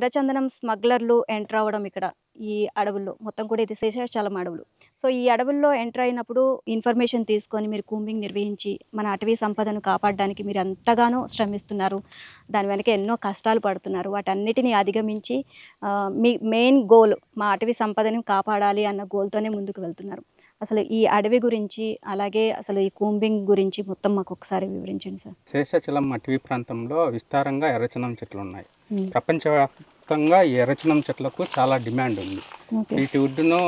ఎర్రచందనం స్మగ్లర్లు ఎంటర్ అవ్వడం ఇక్కడ ఈ అడవుల్లో మొత్తం కూడా ఇది శేషాచలం అడవులు. సో, ఈ అడవుల్లో ఎంటర్ అయినప్పుడు ఇన్ఫర్మేషన్ తీసుకొని మీరు కూంబింగ్ నిర్వహించి మన అటవీ సంపదను కాపాడడానికి మీరు ఎంతగానో శ్రమిస్తున్నారు. దాని వెనక ఎన్నో కష్టాలు పడుతున్నారు. వాటన్నిటిని అధిగమించి మీ మెయిన్ గోల్ మా అటవీ సంపదను కాపాడాలి అన్న గోల్‌తోనే ముందుకు వెళ్తున్నారు. అసలు ఈ అడవి గురించి, అలాగే అసలు ఈ కూంబింగ్ గురించి మొత్తం మాకొకసారి వివరించండి సార్. శేషాచలం అటవీ ప్రాంతంలో విస్తారంగా ఎర్రచందనం చెట్లు ఉన్నాయి. ప్రపంచవ్యాప్తంగా ఈ ఎర్రచందనం చెట్లకు చాలా డిమాండ్ ఉంది. వీటి వుడ్డును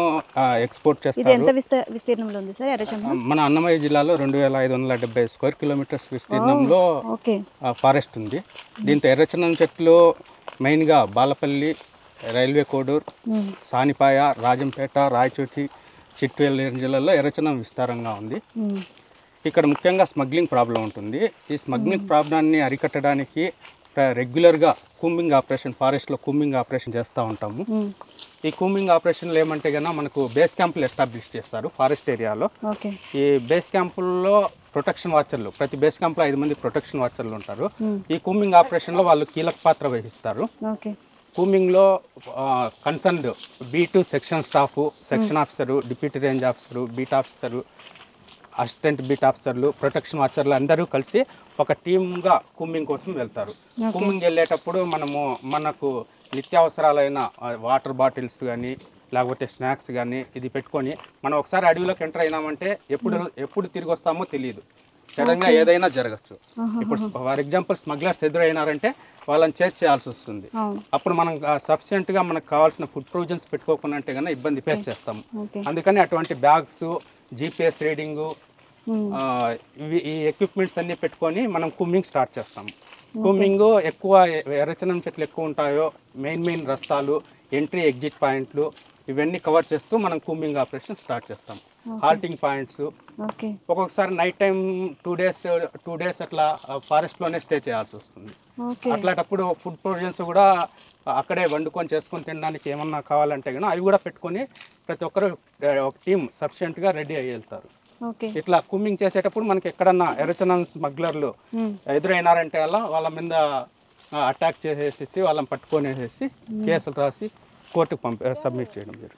ఎక్స్పోర్ట్ ఇది చేస్తారు. ఎంత విస్తీర్ణంలో ఉంది సార్ ఎర్రచందనం? మన అన్నమయ్య జిల్లాలో 2570 స్క్వేర్ కిలోమీటర్స్ విస్తీర్ణంలో ఫారెస్ట్ ఉంది. దీంతో ఎర్రచందనం చెట్లు మెయిన్గా బాలపల్లి, రైల్వే కోడూర్, సానిపాయ, రాజంపేట, రాయచోటి, చిట్వేల్ జిల్లాల్లో ఎర్రచందనం విస్తారంగా ఉంది. ఇక్కడ ముఖ్యంగా స్మగ్లింగ్ ప్రాబ్లం ఉంటుంది. ఈ స్మగ్లింగ్ ప్రాబ్లాన్ని అరికట్టడానికి రెగ్యులర్గా కూంబింగ్ ఆపరేషన్, ఫారెస్ట్లో కూంబింగ్ ఆపరేషన్ చేస్తూ ఉంటాము. ఈ కూంబింగ్ ఆపరేషన్లు ఏమంటే కన్నా మనకు బేస్ క్యాంపులు ఎస్టాబ్లిష్ చేస్తారు ఫారెస్ట్ ఏరియాలో. ఈ బేస్ క్యాంపుల్లో ప్రొటెక్షన్ వాచర్లు, ప్రతి బేస్ క్యాంప్లో 5 మంది ప్రొటెక్షన్ వాచర్లు ఉంటారు. ఈ కూంబింగ్ ఆపరేషన్లో వాళ్ళు కీలక పాత్ర వహిస్తారు. కూంబింగ్లో concerned B2 section staff, section officer, deputy range officer, beat officer, assistant beat ఆఫీసర్లు, ప్రొటెక్షన్ వాచర్లు అందరూ కలిసి ఒక టీమ్గా కూంబింగ్ కోసం వెళ్తారు. కూంబింగ్ వెళ్ళేటప్పుడు మనకు నిత్యావసరాలైన వాటర్ బాటిల్స్ కానీ లేకపోతే స్నాక్స్ కానీ ఇది పెట్టుకొని మనం ఒకసారి అడవిలోకి ఎంటర్ అయినామంటే ఎప్పుడు తిరిగి వస్తామో తెలియదు. సడన్గా ఏదైనా జరగచ్చు. ఇప్పుడు ఫర్ ఎగ్జాంపుల్ స్మగ్లర్స్ ఎదురైనారంటే వాళ్ళని చేజ్ చేయాల్సి వస్తుంది. అప్పుడు మనం సఫిషియెంట్గా మనకు కావాల్సిన ఫుడ్ ప్రొవిజన్స్ పెట్టుకోకుండా అంటే కన్నా ఇబ్బంది ఫేస్ చేస్తాము. అందుకని అటువంటి బ్యాగ్స్, GPS రీడింగు, ఈ ఎక్విప్మెంట్స్ అన్నీ పెట్టుకొని మనం కూంబింగ్ స్టార్ట్ చేస్తాము. కూంబింగ్ ఎక్కువ ఎర్రచందనం చెట్లు ఎక్కువ ఉంటాయో మెయిన్ రస్తాలు, ఎంట్రీ ఎగ్జిట్ పాయింట్లు ఇవన్నీ కవర్ చేస్తూ మనం కూంబింగ్ ఆపరేషన్ స్టార్ట్ చేస్తాం. హాల్టింగ్ పాయింట్స్, ఒక్కొక్కసారి నైట్ టైం 2 డేస్ అట్లా ఫారెస్ట్లోనే స్టే చేయాల్సి వస్తుంది. అట్లాంటప్పుడు ఫుడ్ ప్రొవిజన్స్ కూడా అక్కడే వండుకొని చేసుకొని తినడానికి ఏమన్నా కావాలంటే కానీ అవి కూడా పెట్టుకొని ప్రతి ఒక్కరు ఒక టీం సఫిషియెంట్గా రెడీ అయ్యి వెళ్తారు. ఇట్లా కూంబింగ్ చేసేటప్పుడు మనకి ఎక్కడన్నా ఎర్రచందనం స్మగ్లర్లు ఎదురైనారంటే వాళ్ళ మీద అటాక్ చేసేసి వాళ్ళని పట్టుకొనేసేసి కేసులు రాసి కోర్టుకు సబ్మిట్ చేయడం జరుగుతుంది.